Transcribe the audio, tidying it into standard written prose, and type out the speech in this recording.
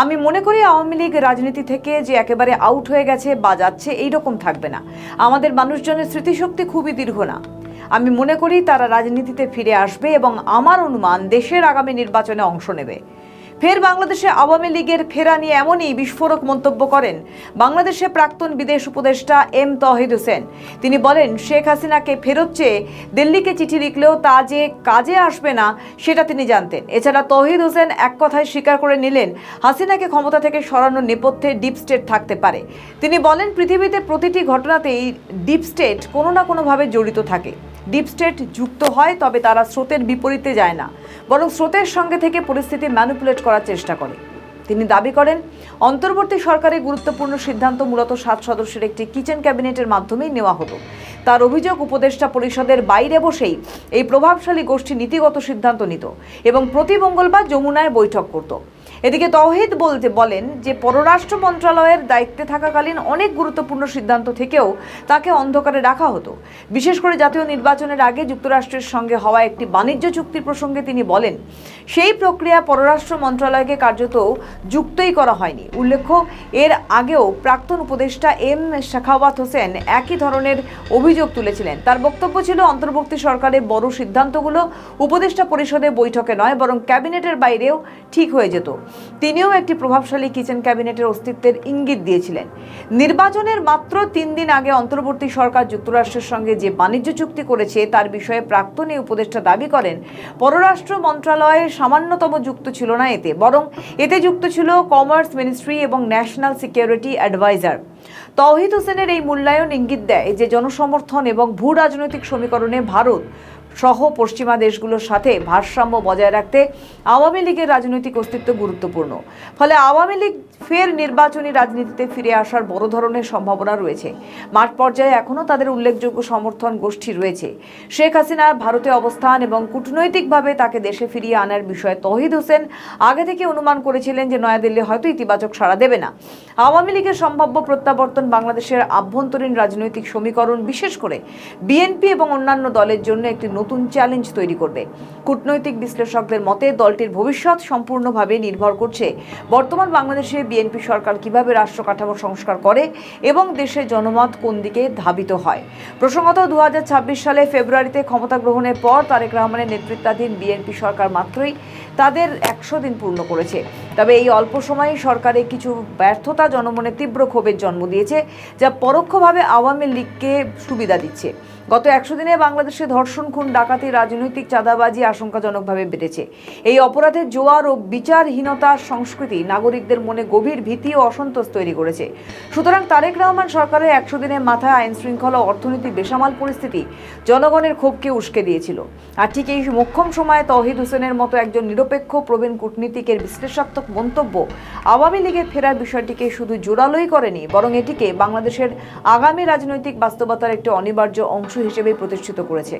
আমি মনে করি আওয়ামী লীগ রাজনীতি থেকে যে একেবারে আউট হয়ে গেছে বা যাচ্ছে এইরকম থাকবে না। আমাদের মানুষজনের স্মৃতিশক্তি খুবই দীর্ঘ না। আমি মনে করি তারা রাজনীতিতে ফিরে আসবে এবং আমার অনুমান দেশের আগামী নির্বাচনে অংশ নেবে। ফের বাংলাদেশে আওয়ামী লীগের ফেরা নিয়ে এমনই বিস্ফোরক মন্তব্য করেন বাংলাদেশের প্রাক্তন বিদেশ উপদেষ্টা এম তৌহিদ হোসেন। তিনি বলেন, শেখ হাসিনাকে ফেরত চেয়ে দিল্লিকে চিঠি লিখলেও তা যে কাজে আসবে না সেটা তিনি জানতেন। এছাড়া তৌহিদ হোসেন এক কথায় স্বীকার করে নিলেন হাসিনাকে ক্ষমতা থেকে সরানোর নেপথ্যে ডিপ স্টেট থাকতে পারে। তিনি বলেন, পৃথিবীতে প্রতিটি ঘটনাতেই ডিপ স্টেট কোনো না কোনোভাবে জড়িত থাকে। ডিপ স্টেট যুক্ত হয়, তবে তারা স্রোতের বিপরীতে যায় না, বরং স্রোতের সঙ্গে থেকে পরিস্থিতি ম্যানিপুলেট করার চেষ্টা করে। তিনি দাবি করেন, অন্তর্বর্তী সরকারের গুরুত্বপূর্ণ সিদ্ধান্ত মূলত 7 সদস্যের একটি কিচেন ক্যাবিনেটের মাধ্যমেই নেওয়া হতো। তার অভিযোগ, উপদেষ্টা পরিষদের বাইরে বসেই এই প্রভাবশালী গোষ্ঠী নীতিগত সিদ্ধান্ত নিত এবং প্রতি মঙ্গলবার যমুনায় বৈঠক করত। এদিকে তৌহিদ বলেন যে পররাষ্ট্র মন্ত্রণালয়ের দায়িত্বে থাকাকালীন অনেক গুরুত্বপূর্ণ সিদ্ধান্ত থেকেও তাকে অন্ধকারে রাখা হতো। বিশেষ করে জাতীয় নির্বাচনের আগে যুক্তরাষ্ট্রের সঙ্গে হওয়া একটি বাণিজ্য চুক্তির প্রসঙ্গে তিনি বলেন, সেই প্রক্রিয়া পররাষ্ট্র মন্ত্রণালয়কে কার্যত যুক্তই করা হয়নি। উল্লেখ্য, এর আগেও প্রাক্তন উপদেষ্টা এম শাখাওয়াত হোসেন একই ধরনের অভিযোগ তুলেছিলেন। তার বক্তব্য ছিল, অন্তর্বর্তী সরকারের বড় সিদ্ধান্তগুলো উপদেষ্টা পরিষদে বৈঠকে নয়, বরং ক্যাবিনেটের বাইরেও ঠিক হয়ে যেত। তিনিও একটি প্রভাবশালী কিচেন ক্যাবিনেটের অস্তিত্বের ইঙ্গিত দিয়েছিলেন। নির্বাচনের মাত্র 3 দিন আগে অন্তর্বর্তী সরকার যুক্তরাষ্ট্রের সঙ্গে যে বাণিজ্য চুক্তি করেছে তার বিষয়ে প্রাক্তন এই উপদেষ্টা দাবি করেন, পররাষ্ট্র মন্ত্রণালয় সামান্যতম যুক্ত ছিল না এতে, বরং এতে যুক্ত ছিল কমার্স মিনিস্ট্রি এবং ন্যাশনাল সিকিউরিটি অ্যাডভাইজার। তৌহিদ হোসেনের এই মূল্যায়ন ইঙ্গিত দেয় যে জনসমর্থন এবং ভূ রাজনৈতিক সমীকরণে ভারত সহ পশ্চিমা দেশগুলোর সাথে ভারসাম্য বজায় রাখতে আওয়ামী লীগের রাজনৈতিক অস্তিত্ব গুরুত্বপূর্ণ। ফলে আওয়ামী লীগ ফের নির্বাচনী রাজনীতিতে ফিরে আসার বড় ধরনের সম্ভাবনা রয়েছে। মাঠ পর্যায়ে এখনও তাদের উল্লেখযোগ্য সমর্থন গোষ্ঠী রয়েছে। শেখ হাসিনার ভারতে অবস্থান এবং কূটনৈতিকভাবে তাকে দেশে ফিরিয়ে আনার বিষয়ে তৌহিদ হোসেন আগে থেকে অনুমান করেছিলেন যে নয়াদিল্লি হয়তো ইতিবাচক সাড়া দেবে না। আওয়ামী লীগের সম্ভাব্য প্রত্যাবর্তন বাংলাদেশের আভ্যন্তরীণ রাজনৈতিক সমীকরণ, বিশেষ করে বিএনপি এবং অন্যান্য দলের জন্য একটি নতুন চ্যালেঞ্জ তৈরি করবে। কূটনৈতিক বিশ্লেষকদের মতে দলটির ভবিষ্যৎ সম্পূর্ণভাবে নির্ভর করছে বর্তমান বাংলাদেশে বিএনপি সরকার কিভাবে রাষ্ট্র কাঠামো সংস্কার করে এবং দেশের জনমত কোন দিকে ধাবিত হয়। প্রসঙ্গত 2026 সালে ফেব্রুয়ারিতে ক্ষমতা গ্রহণের পর তারেক রহমানের নেতৃত্বাধীন বিএনপি সরকার মাত্রই তাদের 100 দিন পূর্ণ করেছে। তবে এই অল্প সময়ে সরকারের কিছু ব্যর্থতা জনমনে তীব্র ক্ষোভের জন্ম দিয়েছে, যা পরোক্ষভাবে আওয়ামী লীগকে সুবিধা দিচ্ছে। গত 100 দিনে বাংলাদেশে ধর্ষণ, খুন, ডাকাতি, রাজনৈতিক চাঁদাবাজি আশঙ্কাজনকভাবে বেড়েছে। এই অপরাধের জোয়ার ও বিচারহীনতার সংস্কৃতি নাগরিকদের মনে গভীর ভীতি ও অসন্তোষ তৈরি করেছে। সুতরাং তারেক রহমান সরকারের 100 দিনের মাথায় আইন শৃঙ্খলা, অর্থনীতি, বেসামাল পরিস্থিতি জনগণের ক্ষোভকে উস্কে দিয়েছিল। আর ঠিক এই মোক্ষম সময়ে তৌহিদ হোসেনের মতো একজন নিরপেক্ষ প্রবীণ কূটনীতিকের বিশ্লেষণাত্মক মন্তব্য আওয়ামী লীগের ফেরার বিষয়টিকে শুধু জোরালোই করেনি, বরং এটিকে বাংলাদেশের আগামী রাজনৈতিক বাস্তবতার একটি অনিবার্য অংশ হিসেবে প্রতিষ্ঠিত করেছে।